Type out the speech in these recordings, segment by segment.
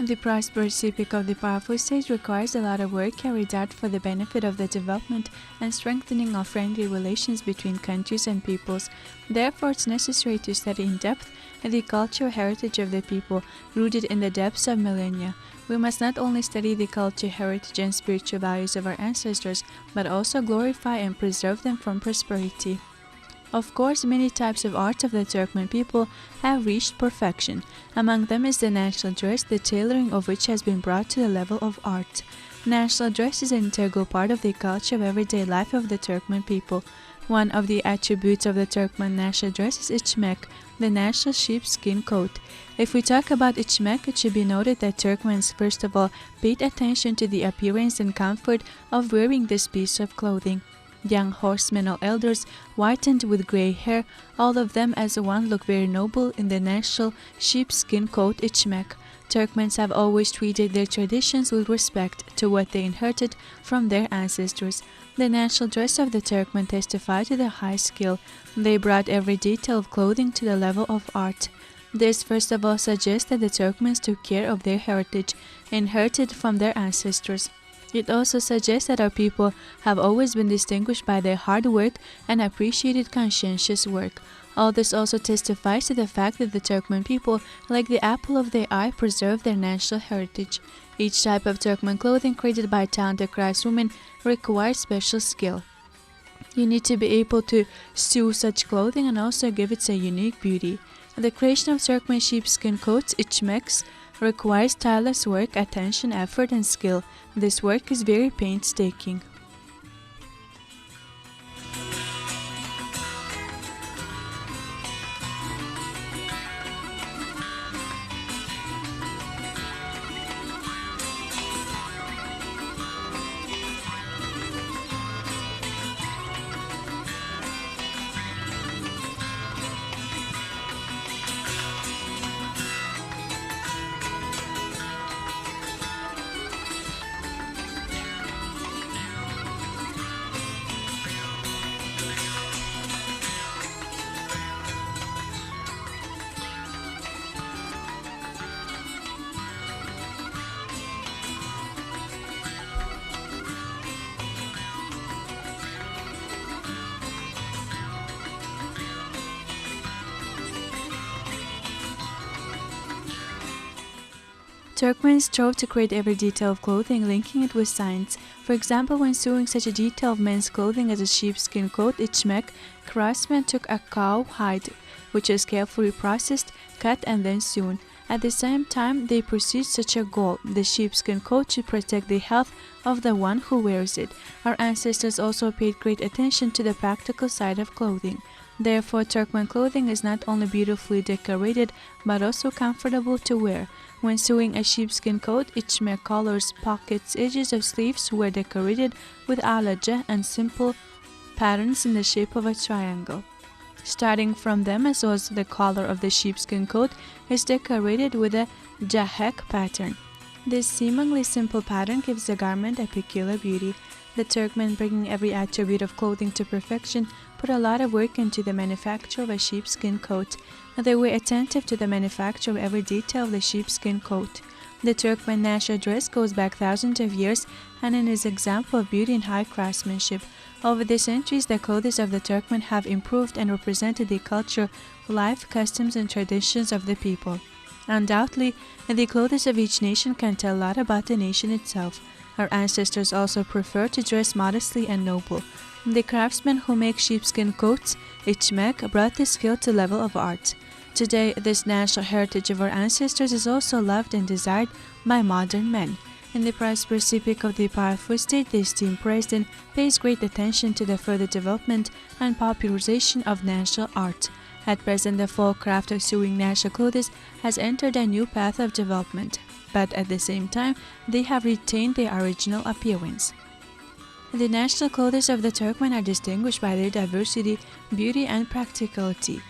The prosperous epoch of the powerful state requires a lot of work carried out for the benefit of the development and strengthening of friendly relations between countries and peoples. Therefore, it's necessary to study in depth the cultural heritage of the people, rooted in the depths of millennia. We must not only study the culture, heritage, and spiritual values of our ancestors, but also glorify and preserve them from prosperity. Of course, many types of art of the Turkmen people have reached perfection. Among them is the national dress, the tailoring of which has been brought to the level of art. National dress is an integral part of the culture of everyday life of the Turkmen people. One of the attributes of the Turkmen national dress is ichmek, the national sheepskin coat. If we talk about ichmek, it should be noted that Turkmens first of all paid attention to the appearance and comfort of wearing this piece of clothing. Young horsemen or elders, whitened with gray hair, all of them as one look very noble in the national sheepskin coat ichmek. Turkmens have always treated their traditions with respect to what they inherited from their ancestors. The national dress of the Turkmen testified to their high skill. They brought every detail of clothing to the level of art. This first of all suggests that the Turkmens took care of their heritage, inherited from their ancestors. It also suggests that our people have always been distinguished by their hard work and appreciated conscientious work. All this also testifies to the fact that the Turkmen people, like the apple of their eye, preserve their national heritage. Each type of Turkmen clothing created by talented craftswomen requires special skill. You need to be able to sew such clothing and also give it a unique beauty. The creation of Turkmen sheepskin coats, ichmeks, requires tireless work, attention, effort, and skill. This work is very painstaking. Turkmens strove to create every detail of clothing, linking it with science. For example, when sewing such a detail of men's clothing as a sheepskin coat, ichmek, craftsmen took a cow hide, which is carefully processed, cut, and then sewn. At the same time, they pursued such a goal. The sheepskin coat should protect the health of the one who wears it. Our ancestors also paid great attention to the practical side of clothing. Therefore, Turkmen clothing is not only beautifully decorated, but also comfortable to wear. When sewing a sheepskin coat, ichmek collars, pockets, edges of sleeves were decorated with alaca and simple patterns in the shape of a triangle. Starting from them, as well as the collar of the sheepskin coat is decorated with a jahek pattern. This seemingly simple pattern gives the garment a peculiar beauty. The Turkmen, bringing every attribute of clothing to perfection, put a lot of work into the manufacture of a sheepskin coat. They were attentive to the manufacture of every detail of the sheepskin coat. The Turkmen national dress goes back thousands of years and is an example of beauty and high craftsmanship. Over the centuries, the clothes of the Turkmen have improved and represented the culture, life, customs, and traditions of the people. Undoubtedly, the clothes of each nation can tell a lot about the nation itself. Our ancestors also preferred to dress modestly and noble. The craftsmen who make sheepskin coats, ichmek, brought this skill to the level of art. Today, this national heritage of our ancestors is also loved and desired by modern men. In the prosperous epoch of the powerful state, the esteemed president pays great attention to the further development and popularization of national art. At present, the folk craft of sewing national clothes has entered a new path of development, but at the same time, they have retained their original appearance. The national clothes of the Turkmen are distinguished by their diversity, beauty, and practicality.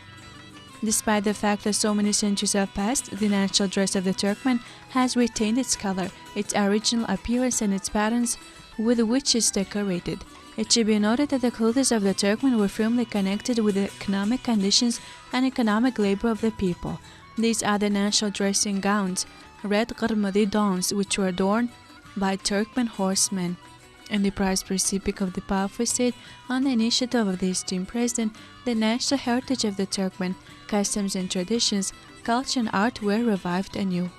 Despite the fact that so many centuries have passed, the national dress of the Turkmen has retained its color, its original appearance, and its patterns with which it is decorated. It should be noted that the clothes of the Turkmen were firmly connected with the economic conditions and economic labor of the people. These are the national dressing gowns. red Qarmadi dons, which were adorned by Turkmen horsemen. In the prize specific of the powerful state, on the initiative of the esteemed president, the national heritage of the Turkmen, customs and traditions, culture and art were revived anew.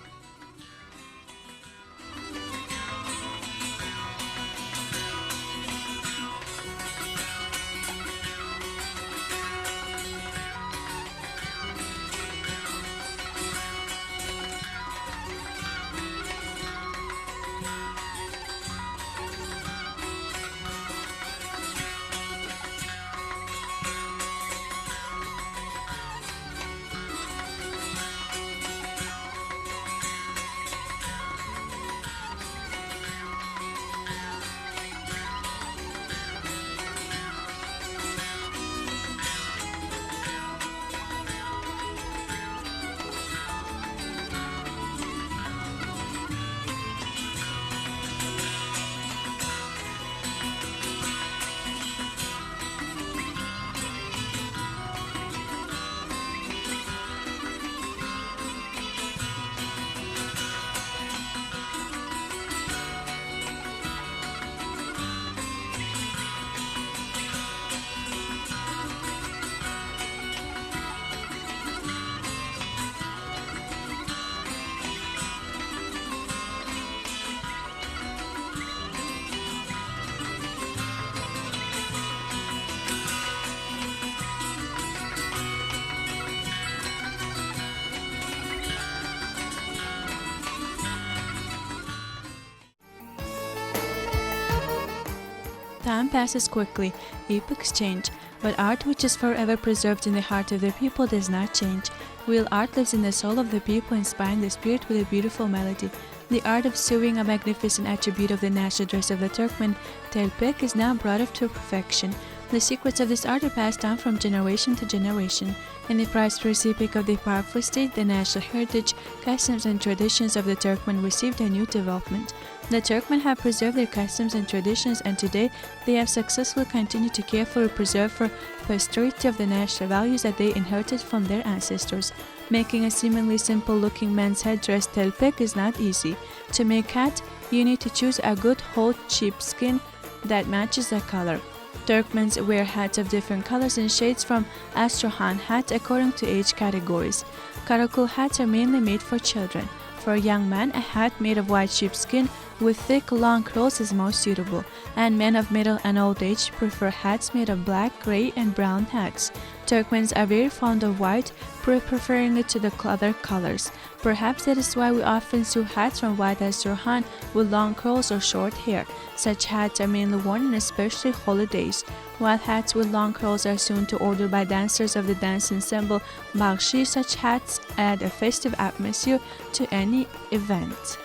Time passes quickly, epochs change, but art which is forever preserved in the heart of the people does not change. Real art lives in the soul of the people, inspiring the spirit with a beautiful melody. The art of sewing, a magnificent attribute of the national dress of the Turkmen, telpek, is now brought up to perfection. The secrets of this art are passed down from generation to generation. In the prize specific of the powerful state, the national heritage, customs and traditions of the Turkmen received a new development. The Turkmen have preserved their customs and traditions, and today they have successfully continued to carefully preserve for posterity of the national values that they inherited from their ancestors. Making a seemingly simple-looking man's headdress telpek is not easy. To make hat, you need to choose a good whole sheepskin that matches the color. Turkmens wear hats of different colors and shades, from Astrakhan hat according to age categories. Karakul hats are mainly made for children. For a young man, a hat made of white sheepskin with thick, long curls is most suitable, and men of middle and old age prefer hats made of black, gray, and brown hats. Turkmens are very fond of white, preferring it to the other colors. Perhaps that is why we often sew hats from white Astrakhan with long curls or short hair. Such hats are mainly worn on especially holidays. White hats with long curls are sewn to order by dancers of the dance ensemble Bagshi. Such hats add a festive atmosphere to any event.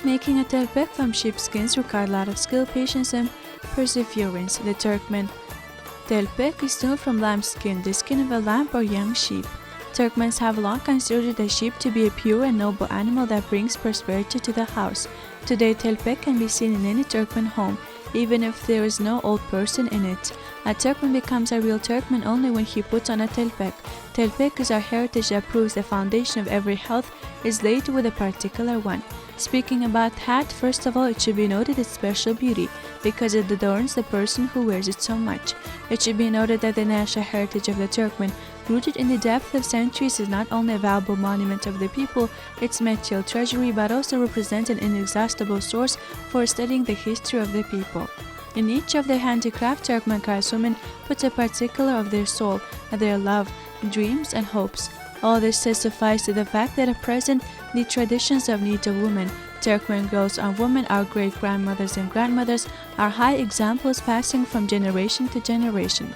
Making a telpek from sheepskins required a lot of skill, patience, and perseverance. The Turkmen telpek is sewn from lambskin, the skin of a lamb or young sheep. Turkmens have long considered the sheep to be a pure and noble animal that brings prosperity to the house. Today, telpek can be seen in any Turkmen home, even if there is no old person in it. A Turkmen becomes a real Turkmen only when he puts on a telpek. Telpek is our heritage that proves the foundation of every health is laid with a particular one. Speaking about hat, first of all, it should be noted its special beauty, because it adorns the person who wears it so much. It should be noted that the national heritage of the Turkmen, rooted in the depth of centuries, is not only a valuable monument of the people, its material treasury, but also represents an inexhaustible source for studying the history of the people. In each of their handicraft, Turkmen craftswomen put a particular of their soul, their love, dreams, and hopes. All this testifies to the fact that at present, the traditions of native women, Turkmen girls and women, our great-grandmothers and grandmothers, are high examples passing from generation to generation.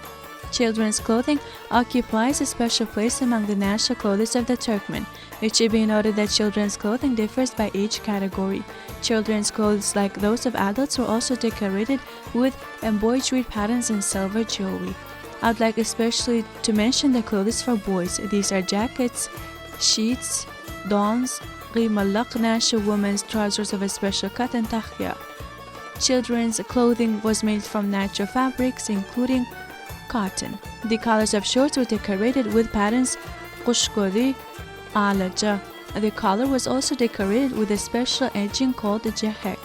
Children's clothing occupies a special place among the national clothes of the Turkmen. It should be noted that children's clothing differs by age category. Children's clothes, like those of adults, were also decorated with embroidered patterns and silver jewelry. I'd like especially to mention the clothes for boys. These are jackets, sheets, dons, qimallaq, national women's trousers of a special cut, and takhya. Children's clothing was made from natural fabrics, including cotton. The collars of shorts were decorated with patterns qushkodi, alaja. The collar was also decorated with a special edging called a jehek.